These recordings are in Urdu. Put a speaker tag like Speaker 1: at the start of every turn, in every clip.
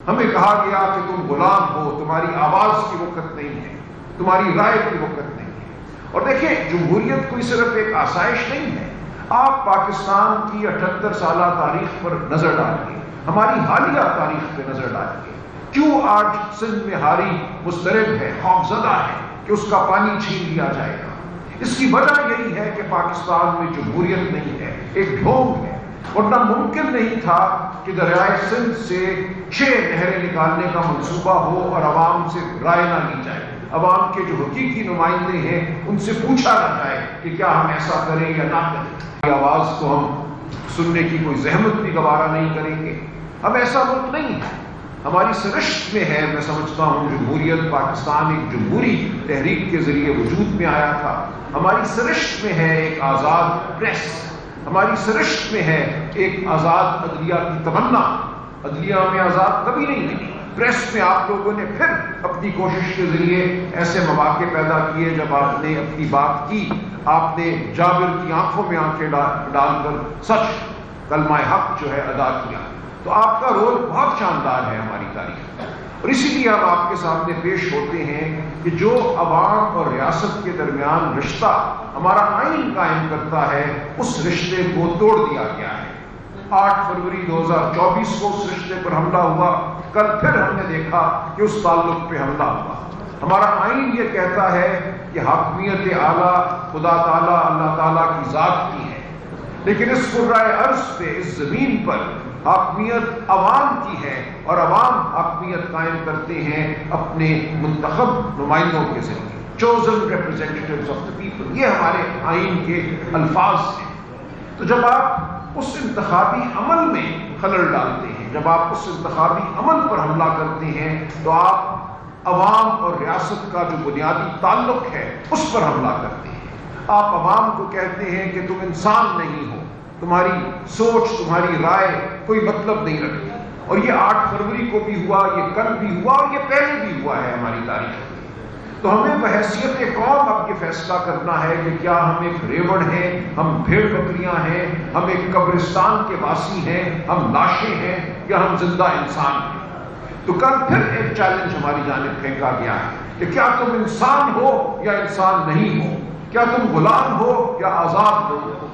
Speaker 1: ہمیں کہا گیا کہ تم غلام ہو، تمہاری آواز کی وقت نہیں ہے، تمہاری رائے کی وقت نہیں ہے۔ اور دیکھیں، جمہوریت کوئی صرف ایک آسائش نہیں ہے۔ آپ پاکستان کی 78 سالہ تاریخ پر نظر ڈالیے، ہماری حالیہ تاریخ پہ نظر ڈالیے، کیوں آج سندھ میں حالی مضطرب ہے، خوفزدہ ہے کہ اس کا پانی چھین لیا جائے گا؟ اس کی وجہ یہی ہے کہ پاکستان میں جمہوریت نہیں ہے، ایک ڈھونگ ہے۔ ورنہ ممکن نہیں تھا کہ دریائے سندھ سے 6 نہریں نکالنے کا منصوبہ ہو اور عوام سے رائے نہ لی جائے، عوام کے جو حقیقی نمائندے ہیں ان سے پوچھا نہ جائے کہ کیا ہم ایسا کریں یا نہ کریں۔ آواز کو ہم سننے کی کوئی زحمت بھی گوارا نہیں کریں گے۔ اب ایسا ملک نہیں ہے، ہماری سرشت میں ہے۔ میں سمجھتا ہوں جمہوریت پاکستان ایک جمہوری تحریک کے ذریعے وجود میں آیا تھا۔ ہماری سرشت میں ہے ایک آزاد پریس، ہماری سرشت میں ہے ایک آزاد عدلیہ کی تمنا۔ عدلیہ میں آزاد کبھی نہیں رہی۔ پریس میں آپ لوگوں نے پھر اپنی کوشش کے ذریعے ایسے مواقع پیدا کیے جب آپ نے اپنی بات کی، آپ نے جابر کی آنکھوں میں آنکھیں ڈال کر سچ کلمہ حق جو ہے ادا کیا۔ تو آپ کا رول بہت شاندار ہے ہماری تاریخ میں، اور اسی لیے ہم آپ کے سامنے پیش ہوتے ہیں کہ جو عوام اور ریاست کے درمیان رشتہ ہمارا آئین قائم کرتا ہے، اس رشتے کو توڑ دیا گیا ہے۔ 8 فروری 2024 کو اس رشتے پر حملہ ہوا، کل پھر ہم نے دیکھا کہ اس تعلق پہ حملہ ہوا۔ ہمارا آئین یہ کہتا ہے کہ حاکمیت اعلیٰ خدا تعالیٰ اللہ تعالیٰ کی ذات کی ہے، لیکن اس کرۂ ارض پہ، اس زمین پر حاکمیت عوام کی ہے، اور عوام حاکمیت قائم کرتے ہیں اپنے منتخب نمائندوں کے ذریعے، chosen representatives of the people۔ یہ ہمارے آئین کے الفاظ ہیں۔ تو جب آپ اس انتخابی عمل میں خلل ڈالتے ہیں، جب آپ اس انتخابی عمل پر حملہ کرتے ہیں، تو آپ عوام اور ریاست کا جو بنیادی تعلق ہے اس پر حملہ کرتے ہیں۔ آپ عوام کو کہتے ہیں کہ تم انسان نہیں ہو، تمہاری سوچ، تمہاری رائے کوئی مطلب نہیں رکھتی۔ اور یہ 8 فروری کو بھی ہوا، یہ کل بھی ہوا، اور یہ پہلے بھی ہوا ہے ہماری تاریخ میں۔ تو ہمیں بحیثیت قوم اب یہ فیصلہ کرنا ہے کہ کیا ہم ایک ریوڑ ہیں، ہم بھیڑ بکریاں ہیں، ہم ایک قبرستان کے واسی ہیں، ہم لاشیں ہیں، یا ہم زندہ انسان ہیں۔ تو کل پھر ایک چیلنج ہماری جانب پھینکا گیا ہے کہ کیا تم انسان ہو یا انسان نہیں ہو، کیا تم غلام ہو یا آزاد ہو۔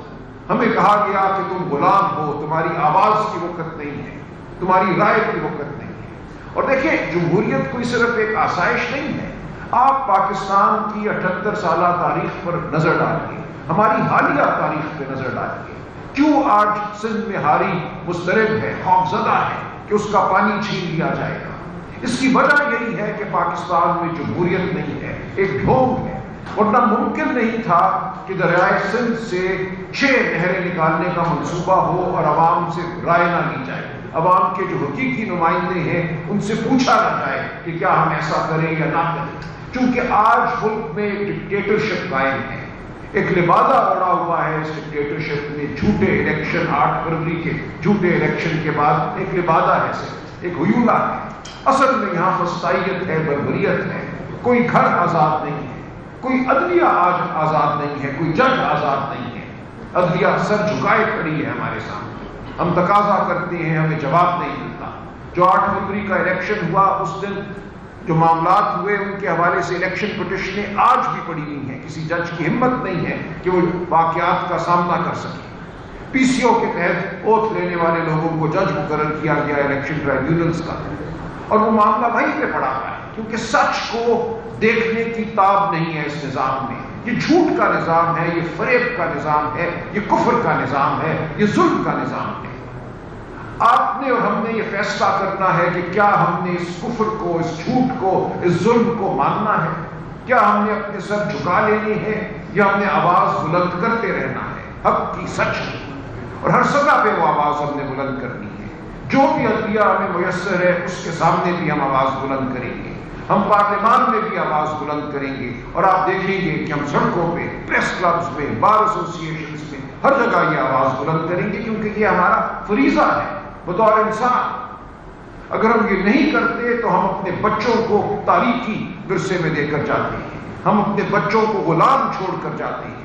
Speaker 1: ہمیں کہا گیا کہ تم غلام ہو، تمہاری آواز کی وقت نہیں ہے، تمہاری رائے کی وقت نہیں ہے۔ اور دیکھیں، جمہوریت کوئی صرف ایک آسائش نہیں ہے۔ آپ پاکستان کی 78 سالہ تاریخ پر نظر ڈالیے، ہماری حالیہ تاریخ پہ نظر ڈالیے، کیوں آج سندھ میں حالی مضطرب ہے، خوفزدہ ہے کہ اس کا پانی چھین لیا جائے گا؟ اس کی وجہ یہی ہے کہ پاکستان میں جمہوریت نہیں ہے، ایک ڈھونگ ہے۔ ورنہ ممکن نہیں تھا کہ دریائے سندھ سے 6 نہریں نکالنے کا منصوبہ ہو اور عوام سے رائے نہ لی جائے، عوام کے جو حقیقی نمائندے ہیں ان سے پوچھا نہ جائے کہ کیا ہم ایسا کریں یا نہ کریں۔ چونکہ آج ملک میں ڈکٹیٹرشپ قائم ہے، ایک لبادہ اوڑا ہوا ہے اس ڈکٹیٹرشپ میں، جھوٹے الیکشن، 8 فروری کے جھوٹے الیکشن کے بعد ایک لبادہ ہے، صرف ایک ہیولہ ہے۔ اصل میں یہاں فسطائیت ہے، بربریت ہے، کوئی گھر آزاد نہیں ہے، کوئی عدلیہ آج آزاد نہیں ہے، کوئی جج آزاد نہیں ہے۔ عدلیہ سر جھکائے کھڑی ہے ہمارے سامنے، ہم تقاضا کرتے ہیں، ہمیں جواب نہیں ملتا۔ جو 8 فروری کا الیکشن ہوا، اس دن جو معاملات ہوئے ان کے حوالے سے الیکشن پٹیشنیں آج بھی پڑی ہوئی ہیں، کسی جج کی ہمت نہیں ہے کہ وہ واقعات کا سامنا کر سکے۔ پی سی او کے تحت اوتھ لینے والے لوگوں کو جج مقرر کیا گیا الیکشن ٹرائبیونلز کا، اور وہ معاملہ وہیں پہ پڑا ہوا ہے، کیونکہ سچ کو دیکھنے کی تاب نہیں ہے اس نظام میں۔ یہ جھوٹ کا نظام ہے، یہ فریب کا نظام ہے، یہ کفر کا نظام ہے، یہ ظلم کا نظام ہے۔ آپ نے اور ہم نے یہ فیصلہ کرنا ہے کہ کیا ہم نے اس کفر کو، اس جھوٹ کو، اس ظلم کو ماننا ہے، کیا ہم نے اپنے سر جھکا لینے ہیں، یا ہم نے آواز بلند کرتے رہنا ہے حق کی، سچ کی، اور ہر سطح پہ وہ آواز ہم نے بلند کرنی ہے۔ جو بھی عدلیہ ہمیں میسر ہے اس کے سامنے بھی ہم آواز بلند کریں گے، ہم پارلیمان میں بھی آواز بلند کریں گے، اور آپ دیکھیں گے کہ ہم سڑکوں پہ، پریس کلبز میں، بار ایسوسیشنز میں، ہر جگہ یہ آواز بلند کریں گے، کیونکہ یہ ہمارا فریضہ ہے بطور انسان۔ اگر ہم یہ نہیں کرتے تو ہم اپنے بچوں کو تاریخی ورثے میں دے کر جاتے ہیں، ہم اپنے بچوں کو غلام چھوڑ کر جاتے ہیں۔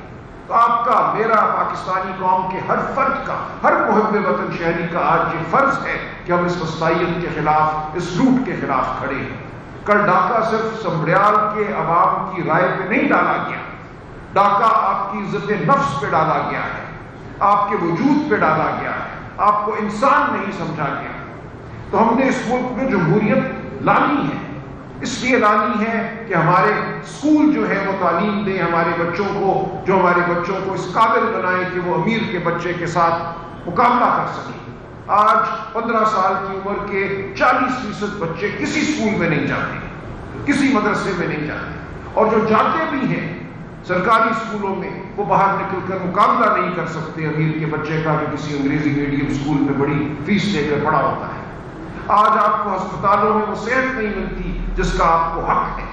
Speaker 1: تو آپ کا، میرا، پاکستانی قوم کے ہر فرد کا، ہر محب وطن شہری کا آج یہ فرض ہے کہ ہم اس وسطائیت کے خلاف، اس لوٹ کے خلاف کھڑے ہیں۔ کل ڈاکہ صرف سمبریال کے عوام کی رائے پہ نہیں ڈالا گیا، ڈاکہ آپ کی عزت نفس پہ ڈالا گیا ہے، آپ کے وجود پہ ڈالا گیا ہے، آپ کو انسان نہیں سمجھا گیا۔ تو ہم نے اس ملک میں جمہوریت لانی ہے، اس لیے لانی ہے کہ ہمارے اسکول جو ہے وہ تعلیم دیں ہمارے بچوں کو، جو ہمارے بچوں کو اس قابل بنائیں کہ وہ امیر کے بچے کے ساتھ مقابلہ کر سکیں۔ آج 15 سال کی عمر کے 40% بچے کسی اسکول میں نہیں جاتے، کسی مدرسے میں نہیں جاتے، اور جو جاتے بھی ہیں سرکاری اسکولوں میں، وہ باہر نکل کر مقابلہ نہیں کر سکتے امیر کے بچے کا جو کسی انگریزی میڈیم اسکول میں بڑی فیس دے کر پڑھا ہوتا ہے۔ آج آپ کو ہسپتالوں میں وہ صحت نہیں ملتی جس کا آپ کو حق ہے۔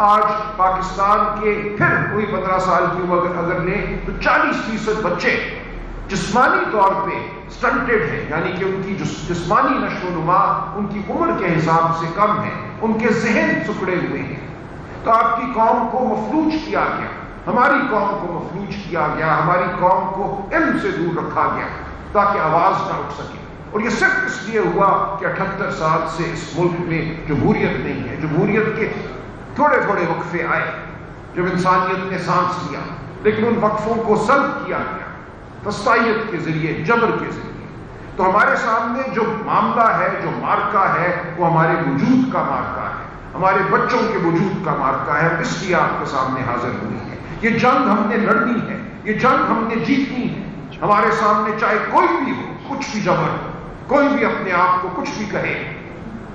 Speaker 1: آج پاکستان کے پھر کوئی 15 سال کی عمر اگر لیں تو 40% بچے جسمانی طور پہ سٹنٹڈ ہیں، یعنی کہ ان کی جسمانی نشو و نما ان کی عمر کے حساب سے کم ہے، ان کے ذہن سکڑے ہوئے ہیں۔ تو آپ کی قوم کو مفلوج کیا گیا، ہماری قوم کو مفلوج کیا گیا، ہماری قوم کو علم سے دور رکھا گیا تاکہ آواز نہ اٹھ سکے۔ اور یہ صرف اس لیے ہوا کہ 78 سال سے اس ملک میں جمہوریت نہیں ہے۔ جمہوریت کے تھوڑے تھوڑے وقفے آئے جب انسانیت نے سانس لیا، لیکن ان وقفوں کو سلب کیا گیا وسطائیت کے ذریعے، جبر کے ذریعے۔ تو ہمارے سامنے جو معاملہ ہے، جو مارکا ہے، وہ ہمارے وجود کا مارکا ہے، ہمارے بچوں کے وجود کا مارکا ہے۔ اس لیے آپ کے سامنے حاضر ہوئی ہے۔ یہ جنگ ہم نے لڑنی ہے، یہ جنگ ہم نے جیتنی ہے۔ ہمارے سامنے چاہے کوئی بھی ہو، کچھ بھی جبر ہو، کوئی بھی اپنے آپ کو کچھ بھی کہے،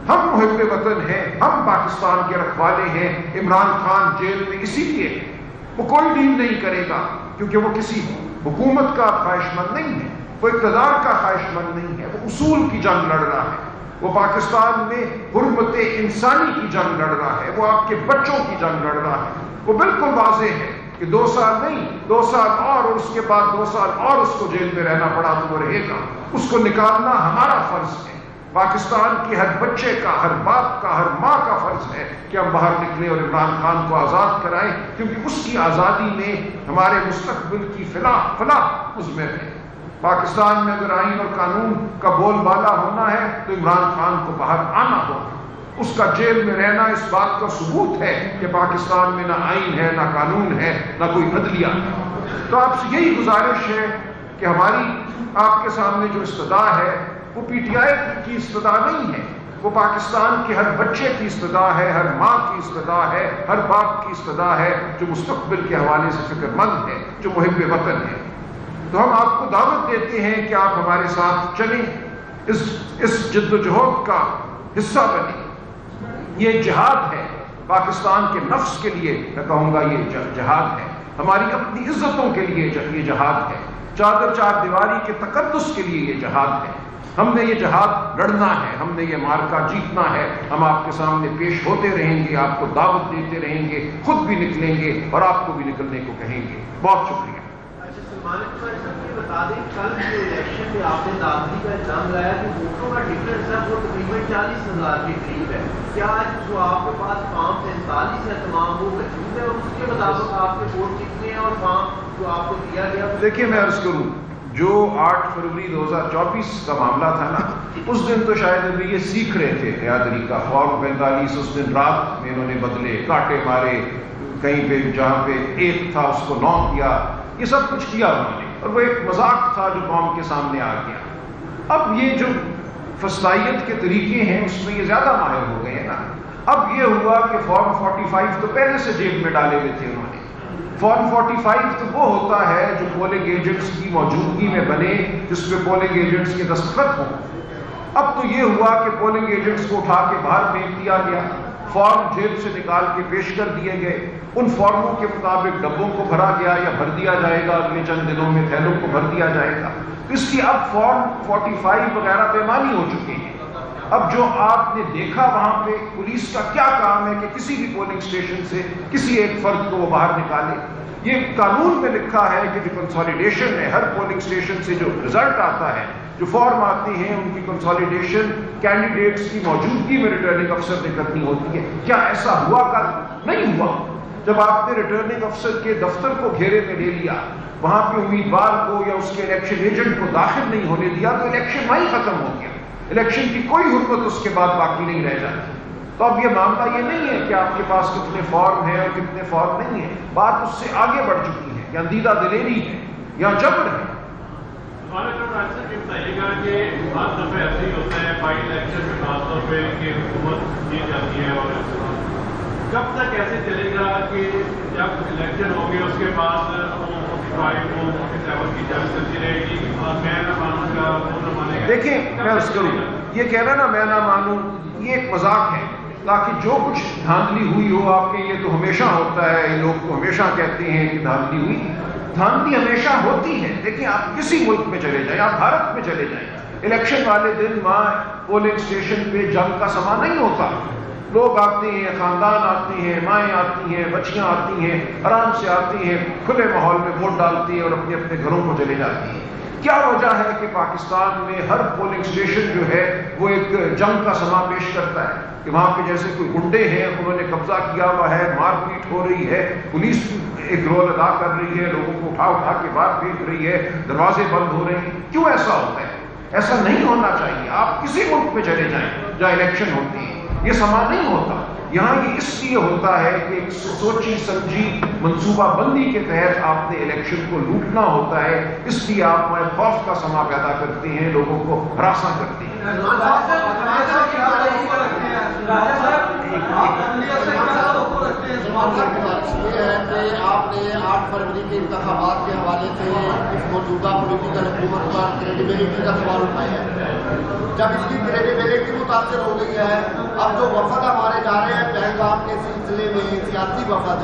Speaker 1: ہم محب وطن ہیں، ہم پاکستان کے رکھوالے ہیں۔ عمران خان جیل میں اسی لیے ہے، وہ کوئی ڈیل نہیں کرے گا کیونکہ وہ کسی حکومت کا خواہش مند نہیں ہے، وہ اقتدار کا خواہش مند نہیں ہے، وہ اصول کی جنگ لڑ رہا ہے، وہ پاکستان میں حرمت انسانی کی جنگ لڑ رہا ہے، وہ آپ کے بچوں کی جنگ لڑ رہا ہے۔ وہ بالکل واضح ہے کہ 2 سال نہیں، 2 سال اور اس کے بعد 2 سال اور اس کو جیل میں رہنا پڑا تو وہ رہے گا۔ اس کو نکالنا ہمارا فرض ہے، پاکستان کے ہر بچے کا، ہر باپ کا، ہر ماں کا فرض ہے کہ ہم باہر نکلیں اور عمران خان کو آزاد کرائیں، کیونکہ اس کی آزادی میں ہمارے مستقبل کی فلاح مضمر ہے۔ پاکستان میں اگر آئین اور قانون کا بول بالا ہونا ہے تو عمران خان کو باہر آنا ہوگا۔ اس کا جیل میں رہنا اس بات کا ثبوت ہے کہ پاکستان میں نہ آئین ہے، نہ قانون ہے، نہ کوئی عدلیہ ہے۔ تو آپ سے یہی گزارش ہے کہ ہماری آپ کے سامنے جو استدعا ہے وہ پی ٹی آئی کی استدعا نہیں ہے، وہ پاکستان کے ہر بچے کی استدعا ہے، ہر ماں کی استدعا ہے، ہر باپ کی استدعا ہے جو مستقبل کے حوالے سے فکر مند ہے، جو محب وطن ہے۔ تو ہم آپ کو دعوت دیتے ہیں کہ آپ ہمارے ساتھ چلیں، اس جد و جہد کا حصہ بنیں۔ یہ جہاد ہے پاکستان کے نفس کے لیے، میں کہوں گا یہ جہاد ہے، ہماری اپنی عزتوں کے لیے یہ جہاد ہے، چادر چار دیواری کے تقدس کے لیے یہ جہاد ہے۔ ہم نے یہ جہاد لڑنا ہے، ہم نے یہ مارکا جیتنا ہے۔ ہم آپ کے سامنے پیش ہوتے رہیں گے، آپ کو دعوت دیتے رہیں گے، خود بھی نکلیں گے اور آپ کو بھی نکلنے کو کہیں گے۔ بہت شکریہ۔
Speaker 2: بتا دیں کل جو الیکشن میں آپ نے داخلی کا الزام لگایا کہ ووٹوں کا ڈفرنس ہے وہ تقریباً 40,000 کے قریب ہے، کیا جو آپ کے پاس فارم 43 ہے تمام وہ موجود ہے اور اس کے مطابق آپ کے ووٹ کتنے ہیں اور فارم جو آپ کو دیا گیا؟ دیکھیے
Speaker 1: میں عرض کروں، جو 8 فروری 2024 کا معاملہ تھا نا، اس دن تو شاید ابھی یہ سیکھ رہے تھے قیادری کا۔ فارم 45 اس دن رات میں انہوں نے بدلے، کاٹے مارے، کہیں پہ جہاں پہ 1 تھا اس کو 9 کیا، یہ سب کچھ کیا انہوں نے، اور وہ ایک مذاق تھا جو قوم کے سامنے آ گیا۔ اب یہ جو فسطائیت کے طریقے ہیں اس میں یہ زیادہ ماہر ہو گئے ہیں نا۔ اب یہ ہوا کہ فارم 45 تو پہلے سے جیب میں ڈالے ہوئے تھے انہوں نے۔ فارم 45 تو وہ ہوتا ہے جو پولنگ ایجنٹس کی موجودگی میں بنے، جس پہ پولنگ ایجنٹس کے دستخط ہوں۔ اب تو یہ ہوا کہ پولنگ ایجنٹس کو اٹھا کے باہر پھینک دیا گیا، فارم جیب سے نکال کے پیش کر دیے گئے، ان فارموں کے مطابق ڈبوں کو بھرا گیا یا بھر دیا جائے گا، اگلے چند دنوں میں تھیلوں کو بھر دیا جائے گا۔ اس کی اب فارم 45 وغیرہ بےمانی ہو چکے ہیں۔ اب جو آپ نے دیکھا وہاں پہ پولیس کا کیا کام ہے کہ کسی بھی پولنگ اسٹیشن سے کسی ایک فرد کو وہ باہر نکالے۔ یہ قانون میں لکھا ہے کہ جو کنسالیڈیشن ہے، ہر پولنگ اسٹیشن سے جو رزلٹ آتا ہے، جو فارم آتے ہیں، ان کی کنسالیڈیشن کینڈیڈیٹس کی موجودگی میں ریٹرننگ افسر نے کرنی ہوتی ہے۔ کیا ایسا ہوا؟ کل نہیں ہوا۔ جب آپ نے ریٹرننگ افسر کے دفتر کو گھیرے میں لے لیا، وہاں پہ امیدوار کو یا اس کے الیکشن ایجنٹ کو داخل نہیں ہونے دیا، تو الیکشن وہیں ختم ہو گیا، الیکشن کی کوئی حرمت اس کے بعد باقی نہیں رہ جاتی۔ تو اب یہ معاملہ یہ نہیں ہے کہ آپ کے پاس کتنے فارم ہیں اور کتنے فارم نہیں ہیں، بات اس سے آگے بڑھ چکی ہے، یا اندیدہ دلیری ہے یا جبر ہے۔
Speaker 3: بتائیے گا کہ بعض دفعہ ایسے ہی ہوتا ہے بائی الیکشن میں خاص طور پہ کہ حکومت دی جاتی ہے، اور کب تک ایسے چلے گا کہ جب الیکشن ہو گیا اس کے بعد کی جنگ چلتی رہے گی اور میں نہ مانوں گا وہ نہ مانے گا؟
Speaker 1: دیکھیں میں عرض کروں، یہ کہنا نا میں نہ مانوں یہ ایک مذاق ہے، تاکہ جو کچھ دھاندلی ہوئی ہو آپ کے، یہ تو ہمیشہ ہوتا ہے، لوگ تو ہمیشہ کہتے ہیں کہ دھاندلی ہوئی، دھاندلی ہمیشہ ہوتی ہے۔ دیکھیں آپ کسی ملک میں چلے جائیں، آپ بھارت میں چلے جائیں، الیکشن والے دن وہاں پولنگ اسٹیشن پہ جنگ کا سما نہیں ہوتا، لوگ آتے ہیں، خاندان آتے ہیں، مائیں آتی ہیں، بچیاں آتی ہیں، آرام سے آتی ہیں، کھلے ماحول میں ووٹ ڈالتی ہیں اور اپنے اپنے گھروں کو چلے جاتی ہیں۔ کیا وجہ ہے کہ پاکستان میں ہر پولنگ اسٹیشن جو ہے وہ ایک جنگ کا سما پیش کرتا ہے، کہ وہاں پہ جیسے کوئی گنڈے ہیں، انہوں نے قبضہ کیا ہوا ہے، مار پیٹ ہو رہی ہے، پولیس ایک رول ادا کر رہی ہے، لوگوں کو اٹھا کے باہر پھینک رہی ہے، دروازے بند ہو رہے ہیں؟ کیوں ایسا ہوتا ہے؟ ایسا نہیں ہونا چاہیے۔ آپ کسی ملک میں چلے جائیں جہاں الیکشن ہوتی ہے، یہ سما نہیں ہوتا۔ یہاں یہ اس لیے ہوتا ہے کہ ایک سوچی سمجھی منصوبہ بندی کے تحت آپ نے الیکشن کو لوٹنا ہوتا ہے، اس لیے آپ میں خوف کا سما پیدا کرتے ہیں، لوگوں کو ہراساں کرتے ہیں۔
Speaker 4: یہ ہے کہ آپ نے 8 فروری کے انتخابات کے حوالے سے اس موجودہ پولیٹیکل حکومت پر کریڈیبلٹی کا سوال اٹھایا ہے۔ جب اس کی کریڈیبلٹی متاثر ہو گئی ہے، اب جو وفد ہمارے جا رہے ہیں پہلگام کے سلسلے میں سیاسی وفد،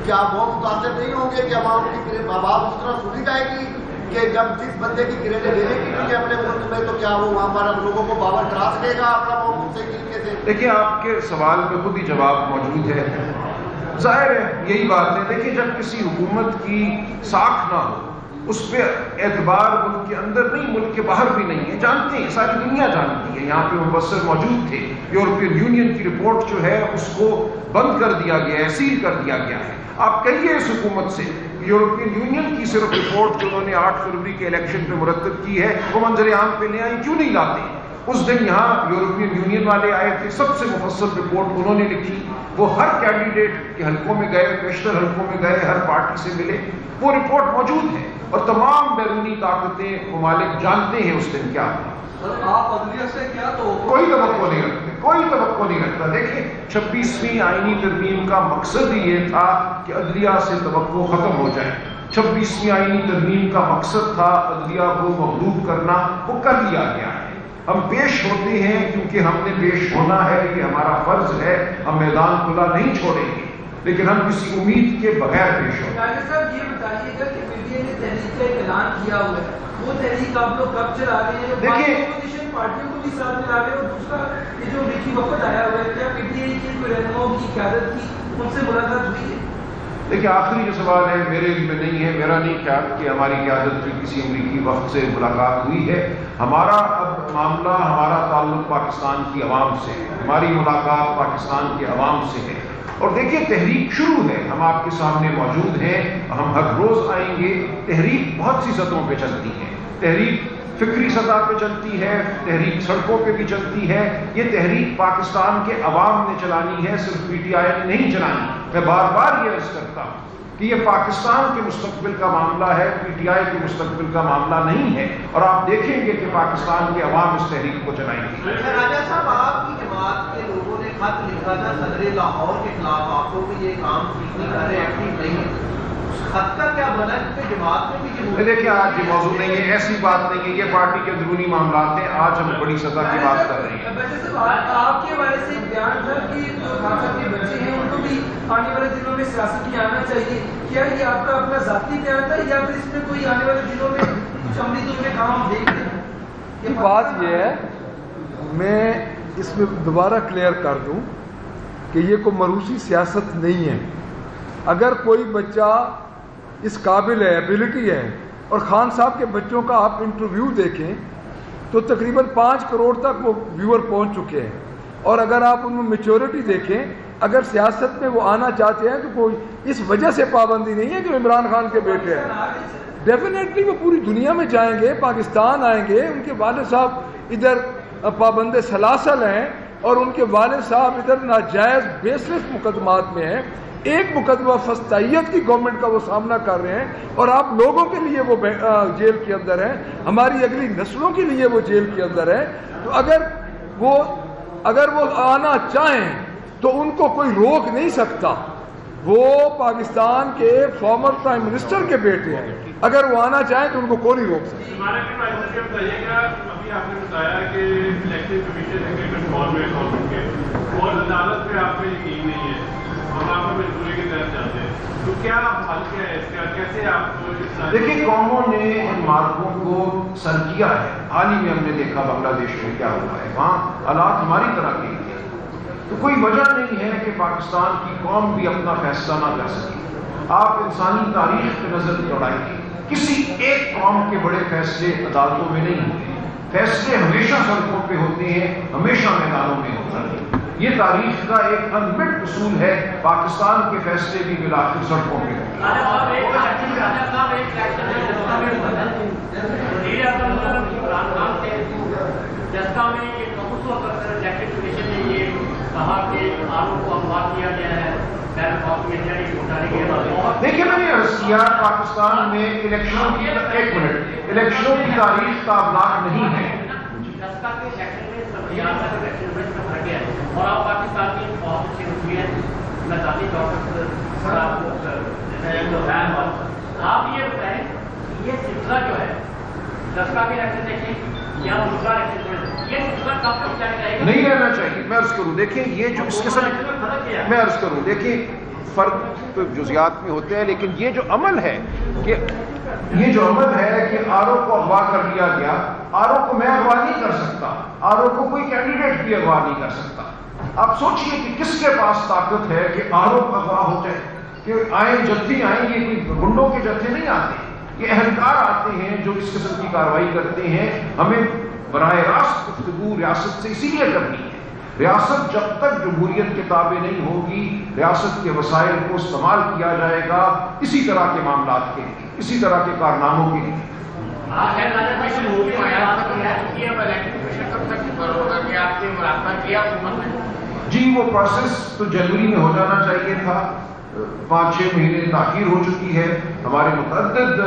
Speaker 4: کیا وہ متاثر نہیں ہوں گے کہ عوام کی آواز اس طرح سنی جائے گی کہ جب جس بندے کی کریڈیبلٹی نہیں ہے اپنے ملک میں، تو کیا وہ وہاں پر لوگوں کو باور کرا سکے گا اپنا موقف سے طریقے سے؟
Speaker 1: دیکھیں آپ کے سوال میں خود ہی جواب موجود ہے، ظاہر ہے یہی بات ہے۔ دیکھیں جب کسی حکومت کی ساکھ نہ ہو، اس پہ اعتبار ملک کے اندر نہیں ملک کے باہر بھی نہیں ہے، جانتے ہیں، ساری دنیا جانتی ہے، یہاں پہ مبصر موجود تھے، یورپین یونین کی رپورٹ جو ہے اس کو بند کر دیا گیا ہے، سیل کر دیا گیا ہے۔ آپ کہیے اس حکومت سے یورپین یونین کی صرف رپورٹ جو انہوں نے 8 فروری کے الیکشن پہ مرتب کی ہے وہ منظر عام پہ لے آئی، کیوں نہیں لاتے؟ اس دن یہاں یورپین یونین والے آئے تھے، سب سے مفصل رپورٹ انہوں نے لکھی، وہ ہر کینڈیڈیٹ کے حلقوں میں گئے، بیشتر حلقوں میں گئے، ہر پارٹی سے ملے، وہ رپورٹ موجود ہے، اور تمام بیرونی طاقتیں ممالک جانتے ہیں اس دن کیا تھا۔
Speaker 5: آپ عدلیہ سے کیا
Speaker 1: کوئی توقع نہیں رکھتے، کوئی توقع نہیں رکھتا۔ دیکھیں 26ویں آئینی ترمیم کا مقصد ہی یہ تھا کہ عدلیہ سے توقع ختم ہو جائے۔ 26ویں آئینی ترمیم کا مقصد تھا عدلیہ کو مغلوب کرنا، وہ کر لیا گیا ہے۔ ہم پیش ہوتے ہیں کیونکہ ہم نے پیش ہونا ہے، یہ ہمارا فرض ہے، ہم میدان کھلا نہیں چھوڑیں گے، لیکن ہم کسی امید کے بغیر پیش ہوتے ہیں۔
Speaker 5: ڈاکٹر صاحب یہ بتائیے گا کہ میڈیا نے تحریک کا اعلان کیا ہوا ہے، وہ تحریک آپ لوگ کب چلا رہے ہیں؟
Speaker 1: دیکھیے
Speaker 5: اپوزیشن پارٹیوں کو بھی ساتھ ملا رہے ہیں، اور دوسرا یہ جو امریکی وفد آیا ہوا ہے، کیا پی ٹی آئی کی کوئی رہنماؤں کی قیادت کی ان سے ملاقات ہوئی ہے؟
Speaker 1: دیکھیں آخری جو سوال ہے میرے علم میں نہیں ہے، میرا نہیں خیال کہ ہماری قیادت کی کسی امریکی وفد سے ملاقات ہوئی ہے۔ ہمارا اب معاملہ، ہمارا تعلق پاکستان کی عوام سے ہے، ہماری ملاقات پاکستان کے عوام سے ہے، اور دیکھیے تحریک شروع ہے، ہم آپ کے سامنے موجود ہیں، ہم ہر روز آئیں گے۔ تحریک بہت سی سطحوں پہ چلتی ہے، تحریک فکری سطح پہ چلتی ہے، تحریک سڑکوں پہ بھی چلتی ہے۔ یہ تحریک پاکستان کے عوام نے چلانی ہے، صرف پی ٹی آئی نے نہیں چلانی۔ میں بار بار یہ عرض کرتا ہوں کہ یہ پاکستان کے مستقبل کا معاملہ ہے، پی ٹی آئی کے مستقبل کا معاملہ نہیں ہے، اور آپ دیکھیں گے کہ پاکستان کے عوام اس تحریک کو چلائیں گے۔
Speaker 2: راجہ صاحب آپ کی جماعت کے لوگوں نے خط لکھا تھا صدر لاہور کے خلاف آپ کو کہ یہ کام ٹھیک نہیں کر رہے، ایکٹیو نہیں ہے، خط کا کیا بنا کہ جماعت میں بھی جمہوریت؟
Speaker 1: دیکھیں آج یہ موضوع نہیں ہے، ایسی بات نہیں ہے، یہ پارٹی کے اندرونی معاملات ہیں، آج ہم بڑی سطح کی بات کر رہے ہیں۔
Speaker 5: آپ کے حوالے سے ایک بیان تھا کہ جو خان صاحب کے بچے ہیں ان کو بھی آنے والے دنوں میں سیاست میں آنا چاہیے، کیا یہ آپ کا اپنا ذاتی بیان تھا یا پھر اس میں کوئی آنے والے دنوں میں کچھ عملی طور پہ کام دیکھ رہے ہیں؟
Speaker 6: بات یہ ہے، میں اس میں دوبارہ کلیئر کر دوں کہ یہ کوئی مروسی سیاست نہیں ہے۔ اگر کوئی بچہ اس قابل ہے، ایبلٹی ہے، اور خان صاحب کے بچوں کا آپ انٹرویو دیکھیں تو تقریباً 5 کروڑ تک وہ ویور پہنچ چکے ہیں، اور اگر آپ ان میں میچورٹی دیکھیں، اگر سیاست میں وہ آنا چاہتے ہیں تو کوئی اس وجہ سے پابندی نہیں ہے کہ عمران خان کے بیٹے ہیں، ڈیفینیٹلی وہ پوری دنیا میں جائیں گے، پاکستان آئیں گے، ان کے والد صاحب ادھر پابند سلاسل ہیں اور ان کے والد صاحب ادھر ناجائز بیس لیس مقدمات میں ہیں، ایک مقدمہ فسطائیت کی گورنمنٹ کا وہ سامنا کر رہے ہیں اور آپ لوگوں کے لیے وہ جیل کے اندر ہیں، ہماری اگلی نسلوں کے لیے وہ جیل کے اندر ہیں۔ تو اگر وہ آنا چاہیں تو ان کو کوئی روک نہیں سکتا، وہ پاکستان کے فارمر پرائم منسٹر کے بیٹے ہیں، اگر وہ آنا چاہیں تو ان کو کوئی نہیں روک سکتا۔
Speaker 3: ہمارے بتائیے گا، ابھی آپ نے بتایا کہ الیکشن کمیشن کے کنٹرول میں گورنمنٹ کے اور عدالت پہ آپ کو یقین نہیں ہے اور آپ کو مجبوری کے تحت جاتے ہیں، تو کیا حل کیا ہے اس کا، کیسے آپ کو؟
Speaker 1: دیکھیے قوموں نے ان مارکوں کو سر کیا ہے، حال ہی میں ہم نے دیکھا بنگلہ دیش میں کیا ہوا ہے، وہاں حالات ہماری طرح کے ہیں، تو کوئی وجہ نہیں ہے کہ پاکستان کی قوم بھی اپنا فیصلہ نہ کر سکے۔ آپ انسانی تاریخ پہ نظر دوڑائیے، کسی ایک قوم کے بڑے فیصلے عدالتوں میں نہیں ہوتے، فیصلے ہمیشہ سڑکوں پہ ہوتے ہیں، ہمیشہ میدانوں میں ہوتے ہیں۔ یہ تاریخ کا ایک انمٹ اصول ہے، پاکستان کے فیصلے بھی بالآخر سڑکوں پہ ہوتے دیکھیے میں نے عرض کیا پاکستان میں الیکشنوں کی تاریخ کا ابلاغ نہیں ہے۔
Speaker 7: اور آپ پاکستان کی بہت اچھی ہوئی ہے، میں ذاتی طور پر آپ یہ بتائیں یہ سلسلہ جو ہے دسکا کے الیکشن دیکھیں یا دوسرا الیکشن، یہ سلسلہ کب تک جاری رہے گا؟
Speaker 1: نہیں رہنا چاہیے۔ میں عرض کروں، دیکھیں یہ جو اس قسم میں عرض کروں، دیکھیں فرق تو جزیات میں ہوتے ہیں، لیکن یہ جو عمل ہے کہ آر او کو اغوا کر لیا گیا، آر او کو میں اغوا نہیں کر سکتا، آر او کو کوئی کینڈیڈیٹ بھی اغوا نہیں کر سکتا۔ آپ سوچئے کہ کس کے پاس طاقت ہے کہ آر او اغوا ہو جائے، کہ آئیں جتھے آئیں گے، کوئی گنڈوں کے جتھے نہیں آتے، یہ اہلکار آتے ہیں جو اس قسم کی کارروائی کرتے ہیں۔ ہمیں براہ راست گفتگو ریاست سے اسی لیے کرنی ہے، ریاست جب تک جمہوریت کے تابع نہیں ہوگی، ریاست کے وسائل کو استعمال کیا جائے گا اسی طرح کے معاملات کے لیے، اسی طرح کے کارناموں کے لیے۔ جی وہ پروسیس تو جنوری میں ہو جانا چاہیے تھا، 5-6 مہینے تاخیر ہو چکی ہے۔ ہمارے متعدد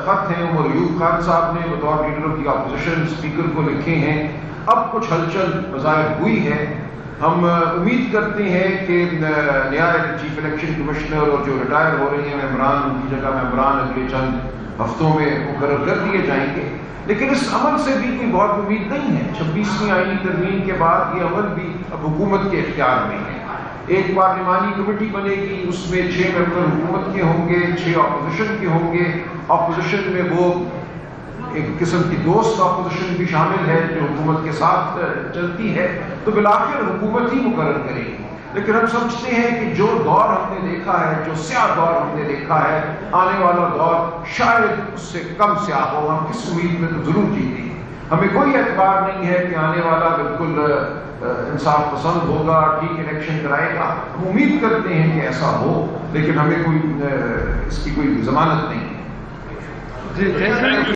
Speaker 1: خط ہیں، عمر ایوب خان صاحب نے بطور leader of the opposition speaker کو لکھے ہیں، اب کچھ ہلچل بظاہر ہوئی ہے۔ ہم امید کرتے ہیں کہ نیا چیف الیکشن کمشنر اور جو ریٹائر ہو رہے ہیں ممبران، ان کی جگہ ممبران اگلے چند ہفتوں میں مقرر کر دیے جائیں گے، لیکن اس عمل سے بھی کوئی بہت امید نہیں ہے۔ 26ویں آئینی ترمیم کے بعد یہ عمل بھی اب حکومت کے اختیار میں ہے۔ ایک پارلیمانی کمیٹی بنے گی، اس میں 6 ممبر حکومت کے ہوں گے، 6 اپوزیشن کے ہوں گے۔ اپوزیشن میں وہ ایک قسم کی دوست اپوزیشن بھی شامل ہے جو حکومت کے ساتھ چلتی ہے، تو بالآخر حکومت ہی مقرر کرے گی۔ لیکن ہم سمجھتے ہیں کہ جو دور ہم نے دیکھا ہے، جو سیاہ دور ہم نے دیکھا ہے، آنے والا دور شاید اس سے کم سیاہ ہو۔ ہم اس امید میں تو ضرور جیتے ہیں، ہمیں کوئی اعتبار نہیں ہے کہ آنے والا بالکل انصاف پسند ہوگا، ٹھیک الیکشن کرائے گا۔ ہم امید کرتے ہیں کہ ایسا ہو، لیکن ہمیں کوئی اس کی کوئی ضمانت نہیں ہے۔
Speaker 6: جی